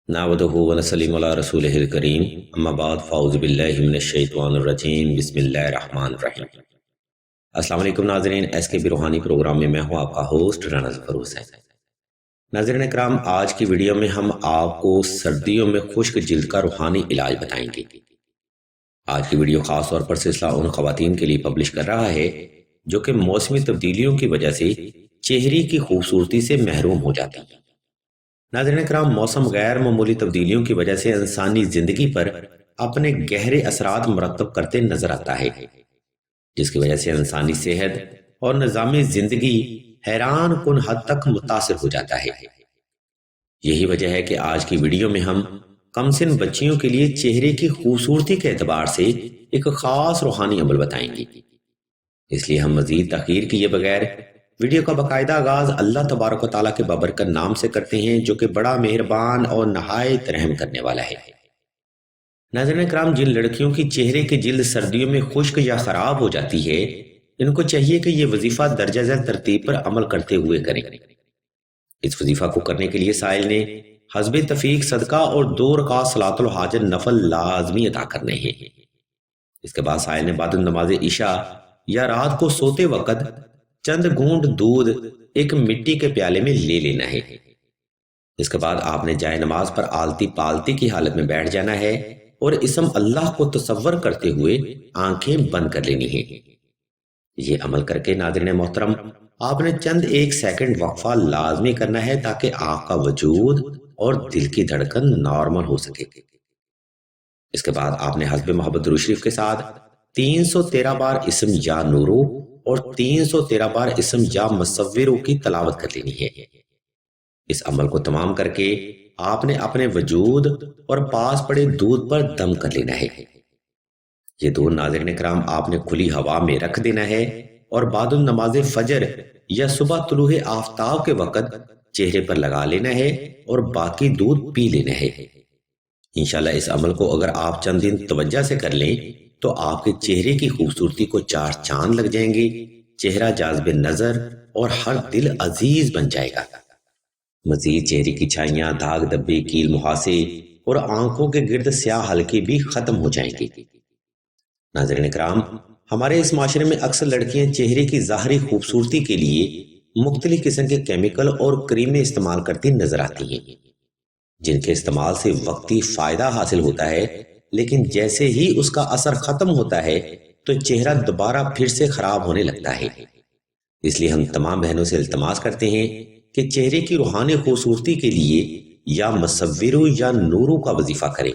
نعوذ ونسلم علی رسولہ الکریم اما بعد فاعوذ باللہ من الشیطان الرجیم بسم اللہ الرحمن الرحیم۔ السلام علیکم ناظرین، ایس کے بی روحانی پروگرام میں ہوں آپ کا ہوسٹ رانا ظفر حسین۔ ناظرین اکرام، آج کی ویڈیو میں ہم آپ کو سردیوں میں خشک جلد کا روحانی علاج بتائیں گے۔ آج کی ویڈیو خاص طور پر سلسلہ ان خواتین کے لیے پبلش کر رہا ہے جو کہ موسمی تبدیلیوں کی وجہ سے چہرے کی خوبصورتی سے محروم ہو جاتی ہیں۔ ناظرین اکرام، موسم غیر معمولی تبدیلیوں کی وجہ سے انسانی زندگی پر اپنے گہرے اثرات مرتب کرتے نظر آتا ہے، جس کی وجہ سے انسانی صحت اور نظام زندگی حیران کن حد تک متاثر ہو جاتا ہے۔ یہی وجہ ہے کہ آج کی ویڈیو میں ہم کم سن بچیوں کے لیے چہرے کی خوبصورتی کے اعتبار سے ایک خاص روحانی عمل بتائیں گے۔ اس لیے ہم مزید تاخیر کیے بغیر ویڈیو کا باقاعدہ آغاز اللہ تبارک و تعالیٰ کے بابرکت نام سے کرتے ہیں، جو کہ بڑا مہربان اور نہایت رحم کرنے والا ہے۔ ناظرین کرام، جن لڑکیوں کی چہرے کی جلد سردیوں میں خشک یا خراب ہو جاتی ہے، ان کو چاہیے کہ یہ وظیفہ درجہ ذیل ترتیب پر عمل کرتے ہوئے کریں۔ اس وظیفہ کو کرنے کے لیے سائل نے حسب تفیق صدقہ اور 2 رکعت صلاۃ الحاجت نفل لازمی ادا کرنے ہیں۔ اس کے بعد سائل نے بعد نماز عشاء یا رات کو سوتے وقت چند گھونٹ دودھ ایک مٹی کے پیالے میں لے لینا ہے۔ اس کے بعد آپ نے جائے نماز پر آلتی پالتی کی حالت میں بیٹھ جانا ہے اور اسم اللہ کو تصور کرتے ہوئے آنکھیں بند کر لینی ہیں۔ یہ عمل کر کے ناظرین محترم، آپ نے چند 1 سیکنڈ وقفہ لازمی کرنا ہے تاکہ آپ کا وجود اور دل کی دھڑکن نارمل ہو سکے۔ اس کے بعد آپ نے حسب محبت درود شریف کے ساتھ 313 بار اسم یا نورو اور 313 بار اسم یا مصورو کی تلاوت کر لینی ہے۔ اس عمل کو تمام کر کے آپ نے اپنے وجود اور پاس پڑے دودھ پر دم کر لینا ہے۔ یہ دودھ ناظرین اکرام آپ نے کھلی ہوا میں رکھ دینا ہے اور بعد النماز فجر یا صبح طلوع آفتاب کے وقت چہرے پر لگا لینا ہے اور باقی دودھ پی لینا ہے۔ انشاءاللہ اس عمل کو اگر آپ چند دن توجہ سے کر لیں تو آپ کے چہرے کی خوبصورتی کو 4 چاند لگ جائیں گے، چہرہ جاذب نظر اور ہر دل عزیز بن جائے گا۔ مزید چہرے کی چھائیاں، داغ دبے، کیل مہاسے اور آنکھوں کے گرد سیاہ حلقے بھی ختم ہو جائیں گے۔ ناظرین اکرام، ہمارے اس معاشرے میں اکثر لڑکیاں چہرے کی ظاہری خوبصورتی کے لیے مختلف قسم کے کیمیکل اور کریمیں استعمال کرتی نظر آتی ہیں، جن کے استعمال سے وقتی فائدہ حاصل ہوتا ہے، لیکن جیسے ہی اس کا اثر ختم ہوتا ہے تو چہرہ دوبارہ پھر سے خراب ہونے لگتا ہے۔ اس لیے ہم تمام بہنوں سے التماس کرتے ہیں کہ چہرے کی روحانی خوبصورتی کے لیے یا مصورو یا نورو کا وظیفہ کریں۔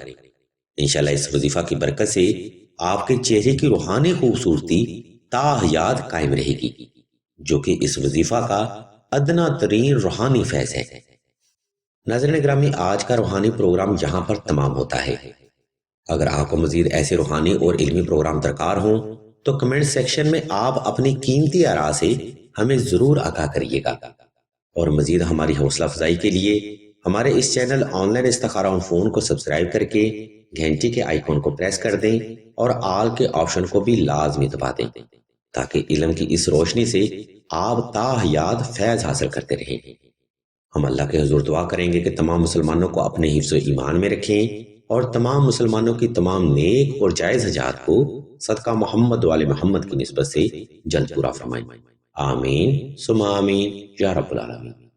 انشاءاللہ اس وظیفہ کی برکت سے آپ کے چہرے کی روحانی خوبصورتی تا حیات قائم رہے گی، جو کہ اس وظیفہ کا ادنا ترین روحانی فیض ہے۔ ناظرین گرامی، آج کا روحانی پروگرام یہاں پر تمام ہوتا ہے۔ اگر آپ کو مزید ایسے روحانی اور علمی پروگرام درکار ہوں تو کمنٹ سیکشن میں آپ اپنی قیمتی آراء سے ہمیں ضرور آگاہ کریے گا، اور مزید ہماری حوصلہ افزائی کے لیے ہمارے اس چینل آن لائن استخارہ آن فون کو سبسکرائب کر کے گھنٹی کے آئیکن کو پریس کر دیں اور آل کے آپشن کو بھی لازمی دبا دیں، تاکہ علم کی اس روشنی سے آپ تا حیات فیض حاصل کرتے رہیں۔ ہم اللہ کے حضور دعا کریں گے کہ تمام مسلمانوں کو اپنے حفظ و ایمان میں رکھیں اور تمام مسلمانوں کی تمام نیک اور جائز حاجات کو صدقہ محمد و آل محمد کی نسبت سے جلد پورا فرمائیں۔ آمین ثم آمین یا رب العالمین۔